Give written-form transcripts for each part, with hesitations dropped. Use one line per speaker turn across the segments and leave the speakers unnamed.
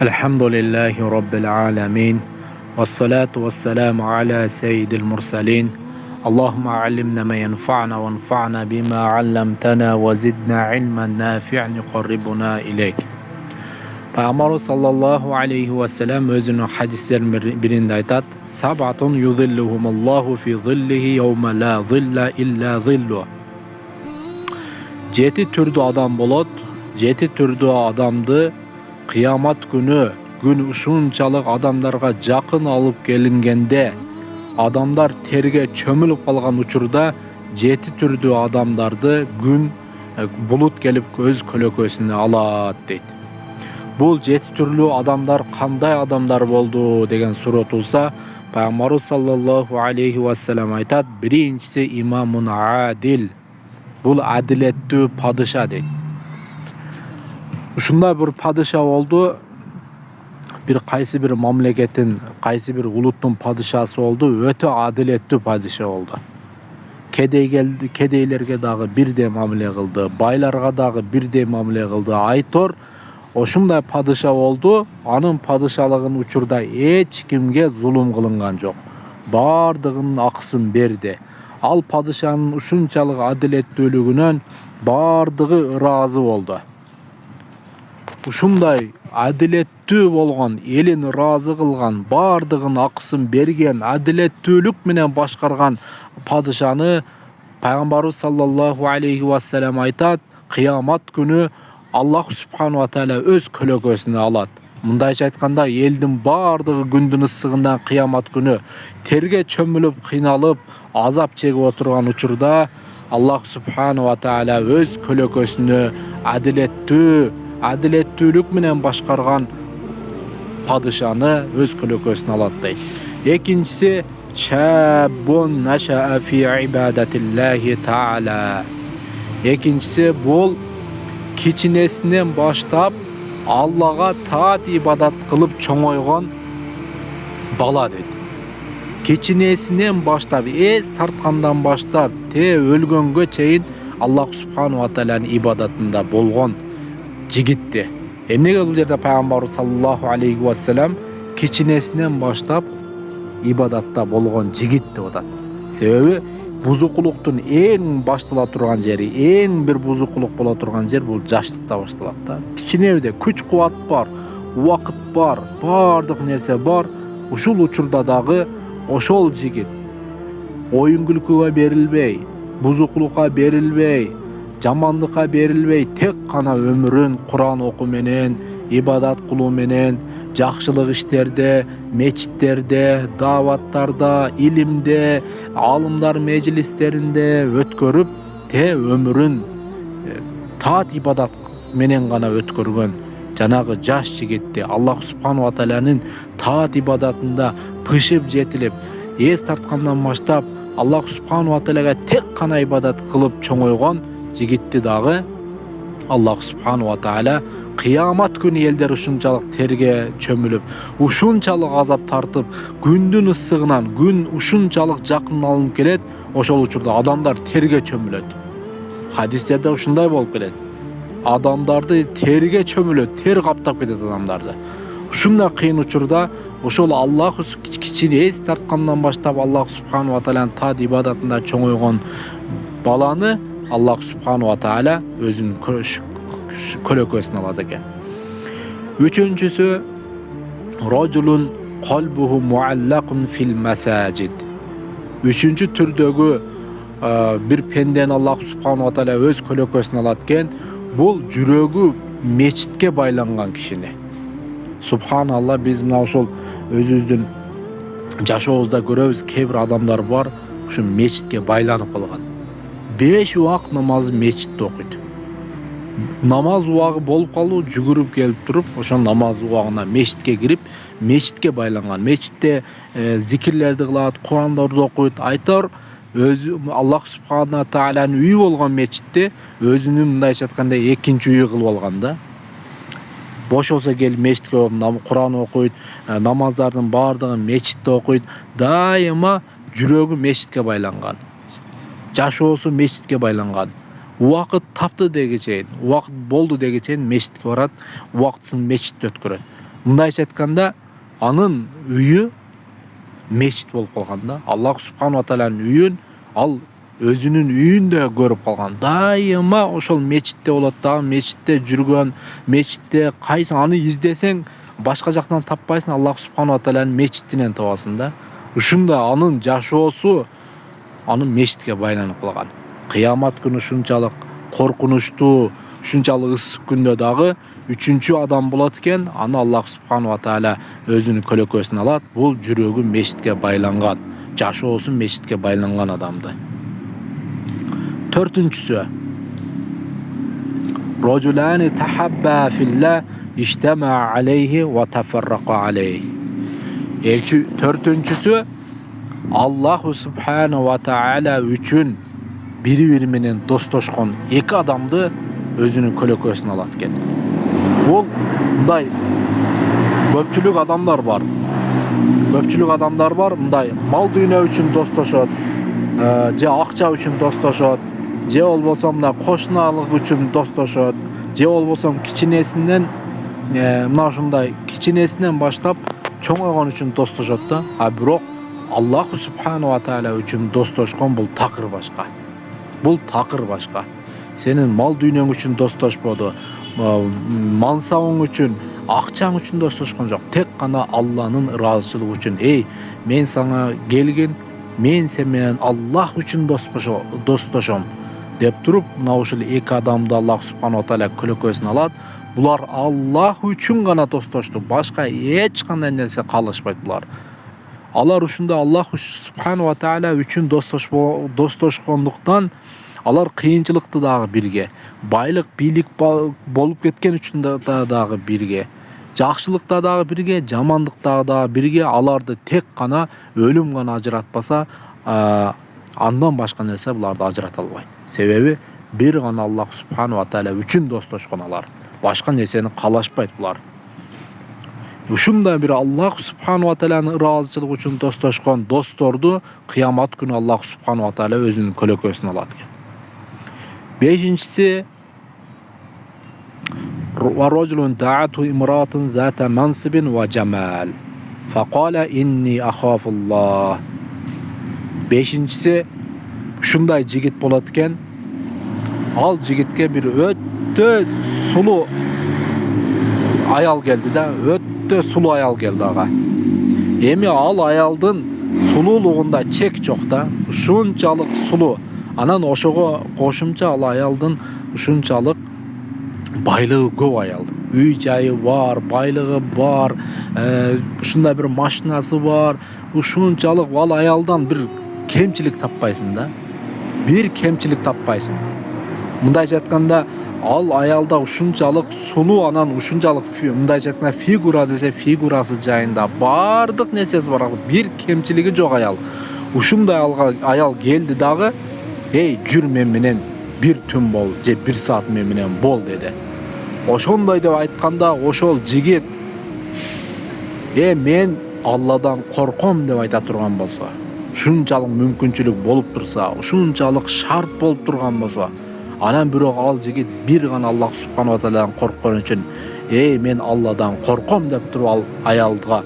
Elhamdülillahi Rabbil alemin. Vessalatu vesselamu ala seyyidil mursalin. Allahümme allimna ma yenfa'na ve enfa'na bima allamtana ve zidna ilmen nafi'ni qarribuna ileyk. Peygamber sallallahu aleyhi ve sellem özünün hadislerinin birinde aytat: Sabatun yuzilluhumullahu fi zillihi yevme la zilla illa zillu. Jeti türdü adam bolot, jeti türdü adamdı Kıyamat günü gün uşunçalık adamlarga jakın alıp gelingende adamlar terge çömülüp kalgan uçurda jeti türdü adamdardı gün bulut gelip göz kölökösüne alat deydi. Bul jeti türlü adamlar kanday adamlar boldu degen suro tulsa Peygamber sallallahu aleyhi ve sellem aytat: birincisi imamun adil. Bul adilettүү padışa deydi. Ушундай bir padişah oldu. Bir qaysi bir mamleketin, qaysi bir uluttun padişası oldu. Öte adalettүү padişah oldu. Kedeylerge dagı birde mamle kıldı. Baylarga dagı birde mamle kıldı. Aytor oşunday padişah oldu. Anın padişalığın uçurda hiç kimge zulüm kılıngan jok. Bardığının akısın berdi. Al padişahın uşunçalık adalettүүлүгүнөн bardığı razı oldu. Ушундай адилеттүү болгон, элин разы кылган, бардыгын акысын берген, адилеттүүлүк менен башкарган падышаны Пайгамбарыбыз саллаллаху алейхи ва саллям айтат: кыямат күнү Аллах субхану ва тааля өз көлөкөсүнө алат. Мындайча айтканда, элдин бардыгы күндүн ысыгынан кыямат күнү терге чөмүлүп, кыйналып, азап чегип отурган учурда Аллах субхану ва тааля өз көлөкөсүнө адилеттүүлүк менен башкарган падышаны өз көлөкөсүнө алат дейт. Экинчиси шаббун нашаа фи ибадатиллахи таала. Экинчиси бул кичинесинен баштап Аллага таат ибадат кылып чоңойгон бала дейт. Кичинесинен баштап, тарткандан баштап, өлгөнгө чейин Аллах субхану ва тааланын ибадатында болгон жигитти. Эмнеге бул жерде Пайгамбар саллаллаху алейхи ва саллям кичинесинен баштап ибадатта болгон жигит деп атат. Себеби бузукулуктун эң баштала турган жери, эң бир бузукулук боло турган жер бул жаштыкта башталат да. Кичинебиде күч кубат бар, убакыт бар, бардык нерсе бар. Ушул учурда дагы ошол жигит оюн күлкүгө берилбей, бузукулукка берилбей, жамандыкка берилбей, тек кана өмүрүн Куран окуу менен, ибадат кылуу менен, жакшылык иштерде, мечиттерде, даваттарда, илимде, алымдар мejlisтеринде өткөрүп, өмүрүн таат ибадат менен гана өткөргөн жанагы жаш жигитти Аллах субхану ва тааланын таат ибадатында пышып жетилип, эс тарткандан баштап Аллах субхану ва таалага тек кана ибадат кылып чоңойгон жигитти дагы Аллах субхану ва таала кыямат күнү элдер ушунчалык терге чөмүлүп, ушунчалык азап тартып, күндүн ысыгынан күн ушунчалык жакын алынып келет, ошол учурда адамдар терге чөмүлөт. Хадистерде ушундай болуп келет. Адамдарды терге чөмүлөт, тер каптап кетет адамдарды. Ушундай кыйын учурда ошол Аллах кичине эс тарткандан баштап Аллах субхану ва тааланын таат ибадатында чоңойгон баланы Аллах субхану ва таала өзүнүн көлөкөсүнө алат экен. Үчүнчүсү рожулун калбуху муаллакун фил масажид. Үчүнчү түрдөгү бир пендени Аллах субхану ва таала өз көлөкөсүнө алат экен. Бул жүрөгү мечитке байланган кишини. Субханалла, биз мына ошол өзүбүздүн жашообузда көрөбүз, кээ бир адамдар бар, ушу мечитке байланып калган. 5 убак намазды мечитте окуйт. Намаз убагы болуп калуу, жүгүрүп келип туруп, ошол намаз убагына мечитке кирип, мечитке байланган. Мечитте зикирлерди кылат, Курандарды окуйт, айтар, өзү Аллах субхану ва тааланын үйү болгон мечитте өзүнүн мындайча айтканда экинчи үйү кылып алган да. Бош болсо келип мечитке Куран окуйт, намаздардын баардыгын мечитте окуйт, дайыма жүрөгү мечитке байланган. Жашоосу мечитке байланган. Убакыт тапты деги чейин, убакыт болду деги чейин мечитке барат, убактысын мечитте өткөрөт. Мындайча айтканда, анын үйү мечит болуп калган да. Аллах субханаху ва тааlanın үйүн ал өзүнүн үйүндө көрүп калган. Дайыма ошол мечитте болот да, мечитте жүргөн, мечитте кайсы аны издесең башка жактан таппайсың, Аллах субханаху ва тааlanın мечитинен табасың да. Ушунда анын жашоосу анын мечитке байланып калган. Кыямат күнү ушунчалык коркунучтуу, ушунчалык ысык күндө дагы үчүнчү адам болот экен, аны Аллах субханаху ва таала өзүнүн көлөкөсүнө алат. Бул жүрөгү мечитке байланган, жашоосу мечитке байланган адамды. Төртүнчүсү, рожулани тахабба филла иштама алейхи ва тафаррака алейхи. Төртүнчүсү, Аллаху субханаху ва таала үчүн бири-бири менен достошкон эки адамды өзүнүн көлөкөсүнө алат экен. Бул мындай көпчүлүк адамдар бар, мындай мал дүйнө үчүн достошот, же акча үчүн достошот, же болбосо мына кошуналык үчүн достошот, же болбосо кичинесинен мына ушундай кичинесинен баштап чоңойгон үчүн достошот да. А бирок Аллаху субханаху ва таала үчүн достошкон бул такыр башка. Бул такыр башка. Сенин мал дүйнөң үчүн достошподу, мансабың үчүн, акчаң үчүн достошкон жок. Тек гана Алланын ыраазычылыгы үчүн. Мен сага келгин, мен сен менен Аллах үчүн достошом деп туруп, мына ушул эки адамды Аллах субханаху ва таала көлөкөсүнө алат. Булар Аллах үчүн гана достошту, башка эч кандай нерсе каалашпайт булар. Алар ушунда Аллах субханаху ва таала үчүн достошкондуктан алар кыйынчылыкты дагы бирге, байлык, бийлик болуп кеткен үчүн дагы бирге, жакшылыкта дагы бирге, жамандыкта дагы бирге. Аларды тек гана өлүм гана ажыратпаса, андан башка нерсе буларды ажырата албайт. Себеби бир гана Аллах субханаху ва таала үчүн достошкон алар. Башка нерсени каалашпайт булар. Ушундай бир Аллах субханаху ва тааланын ыраазычылыгы үчүн достошкон досторду кыямат күнү Аллах субханаху ва таала өзүнүн көлөкөсүнө алат экен. Бешинчиси, ва рожулун даату имратун зата мансибин ва жамал факала инни ахафуллах. Бешинчиси, ушундай жигит болот экен. Ал жигитке бир өтө сулуу аял келди да, өтө сулуу аял келди ага. Эми ал аялдын сулуулугунда чек жок да, ушунчалык сулуу. Анан ошого кошумча ал аялдын ушунчалык байлыгы көп аял. Үй жайы бар, байлыгы бар, ушундай бир машинасы бар. Ушунчалык ал аялдан бир кемчилик таппайсың да. Бир кемчилик таппайсың. Мындайча айтканда, ал аялда ушунчалык сулуу, анан ушунчалык мындайча айтканда фигура десе фигурасы жайында бардык нерсеси бар. Бир кемчилиги жок аял. Ушундай аял келди дагы, жүр мен менен бир түн бол, же бир саат мен менен бол деди. Ошондой деп айтканда, ошол жигит мен Алладан корком деп айта турган болсо, ушунчалык мүмкүнчүлүк болуп турса, ушунчалык шарт болуп турган болсо, анан бирок ал жигит бир гана Аллах субханаху ва тааладан корккон үчүн мен Алладан корком деп туруп ал аялга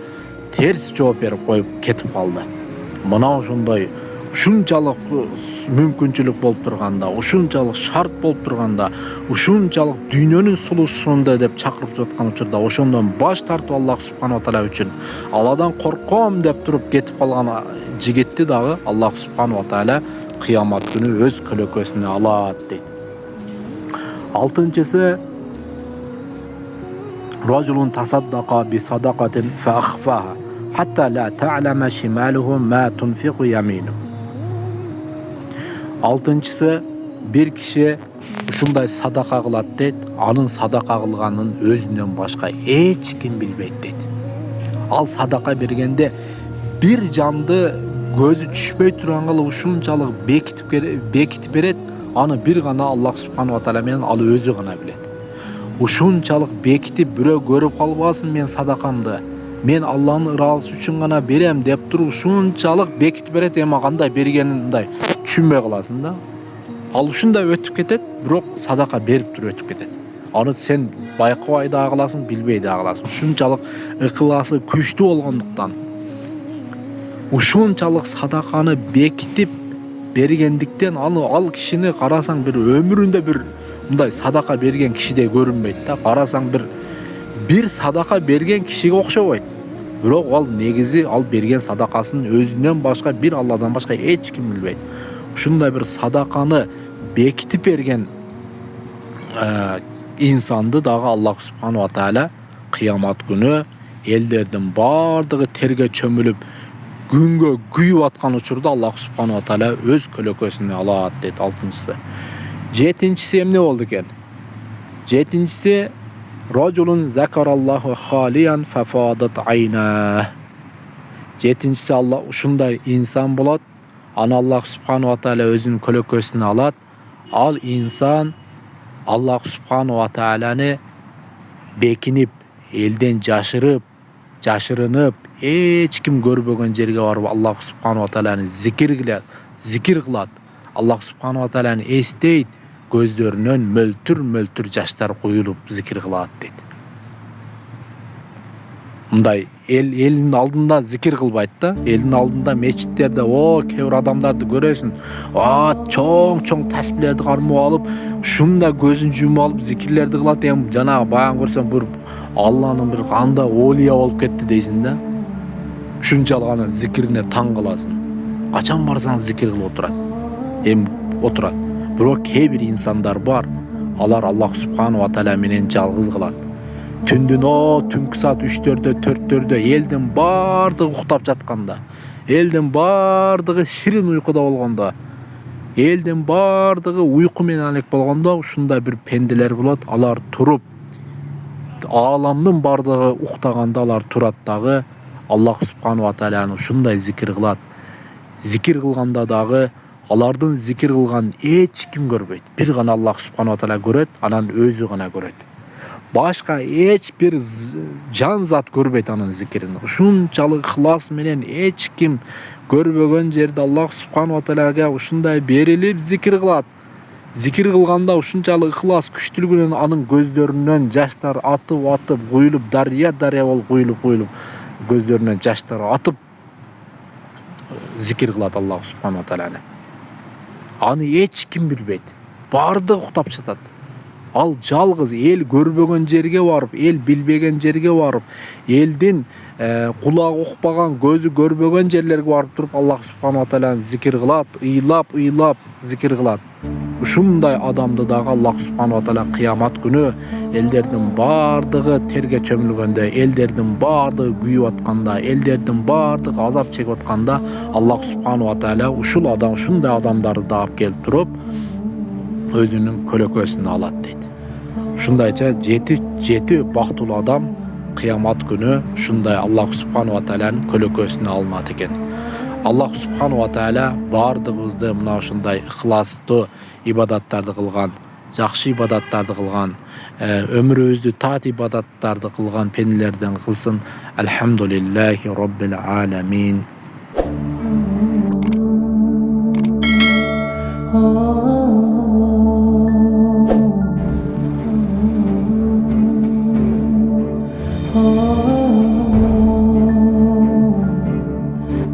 терс жооп берип коюп кетип калды. Мына ошондой ушунчалык мүмкүнчүлүк болуп турганда, ушунчалык шарт болуп турганда, ушунчалык дүйнөнүн сулуусунда деп чакырып жаткан учурда ошондон баш тартып Аллах субханаху ва таала үчүн Алладан корком деп туруп кетип калган жигитти дагы Аллах субханаху ва таала кыямат күнү өз көлөкөсүнө алат дейт. Алтынчысы, рожулун тасаддака би садакатин фа ахфаха хатта ла та'лама шималуху ма тунфиqu ямину. Алтынчысы, бир киши ушундай садака кылат дейт, анын садака кылганын өзүнөн башка эч ким билбейт дейт. Ал садака бергенде бир жанды көзү түшпөй турган кылып ушунчалык бекитип берет, аны бир гана Аллах субханаху ва таала менен ал өзү гана билет. Ушунчалык бекитип бирөө көрүп калбасын мен садакамды, мен Алланын ыраазысы үчүн гана берем деп туруп ушунчалык бекитип берет, эми кандай бергенин мындай түшүнбөй каласың да. Ал ушундай өтүп кетет, бирок садака берип туруп өтүп кетет. Аны сен байкабай да кыласың, билбей да кыласың. Ушунчалык ыкыласы күчтүү болгондуктан ушунчалык садаканы бекитип бергендиктен ал кишини карасаң бир өмүрүндө бир мындай садака берген кишидей көрүнбөйт да. Карасаң бир садака берген кишиге окшобойт. Бирок ал негизи ал берген садакасын өзүнөн башка бир Алладан башка эч ким билбейт. Ушундай бир садаканы бекитип берген инсанды дагы Аллах субханаху ва тааля кыямат күнү элдердин бардыгы терге чөмүлүп күнгө күйүп аткан учурда Аллах субханаху ва тааля өз көлөкөсүнө алат дейт. 6-сы. 7-си эмне болду экен? 7-си Rajulun zakarallahu khaliyan fafadat ayna. 7-si Allah ушундай инсан болот. Аны Аллах субханаху ва тааля өзүнүн көлөкөсүнө алат. Ал инсан Аллах субханаху ва тааляны бекинип, элден жашырынып, эч ким көрбөгөн жерге барып Аллах субханаху ва тааляны зикир кылат. Аллах субханаху ва тааляны эстейт. Көздөрүнөн мөлтүр жаштар куюлуп зикир кылат дейт. Мындай элдин алдында зикир кылбайт да. Элдин алдында мечиттерде кээ бир адамдарды көрөсүң. Чоң таспилерди кармап алып, ушунда көзүн жумуп алып зикирлерди кылат. Эми жанагы баягы көрсөң бир Алланын бир анда олия болуп кетти дейсиң да. Ушунчалык анын зикирине таң каласың. Качан барсаң зикир кылып отурат. Отурат. Бирок кээ бир инсандар бар, алар Аллах субханаху ва тааля менен жалгыз калат. Түнкү саат 3-төрдө, 4-төрдө элдин бардыгы уктап жатканда, элдин бардыгы ширин уйкуда болгондо, элдин бардыгы уйку менен алек болгондо ушундай бир пенделер болот. Алар туруп, ааламдын бардыгы уктаганда алар турат дагы Аллах субханаху ва тааляны ушундай зикир кылат. Зикир кылганда дагы алардын зикир кылган эч ким көрбөйт. Бир гана Аллах субханаху ва тааля көрөт, анан өзү гана көрөт. Башка эч бир жан зат көрбөйт анын зикирин. Ушунчалык ихлас менен эч ким көрбөгөн жерде Аллах субханаху ва тааляга ушундай берилип зикир кылат. Зикир кылганда ушунчалык ихлас күчтүүлүгүнөн анын көздөрүнөн жаштар атып куюлуп, дарыя болуп куюлуп көздөрүнөн жаштар атып зикир кылат Аллах субханаху ва тааляны. Аны эч ким билбейт. Бардыгы уктап жатат. Ал жалгыз эл көрбөгөн жерге барып, эл билбеген жерге барып, элдин кулагы укпаган, көзү көрбөгөн жерлерге барып туруп Аллах субханаху ва тааляны зикир кылат, ыйлап зикир кылат. Ушундай адамды дагы Аллах субханаху ва тааля кыямат күнү элдердин бардыгы терге чөмүлгөндө, элдердин бардыгы күйүп атканда, элдердин бардыгы азап чегип атканда Аллах субханаху ва тааля ушундай адамдарды да алып келип туруп өзүнүн көлөкөсүнө алат дейт. Ушундайча 7 бактылуу адам кыямат күнү ушундай Аллах субханаху ва таалянын көлөкөсүнө алынат экен. Аллах субханаху ва тааля бардыгыбызды мына ушундай ихластуу ибадаттарды кылган, жакшы ибадаттарды кылган, өмүрүбүздү таат ибадаттарды кылган пенделерден кылсын. Алхамдулиллахи роббил аламин.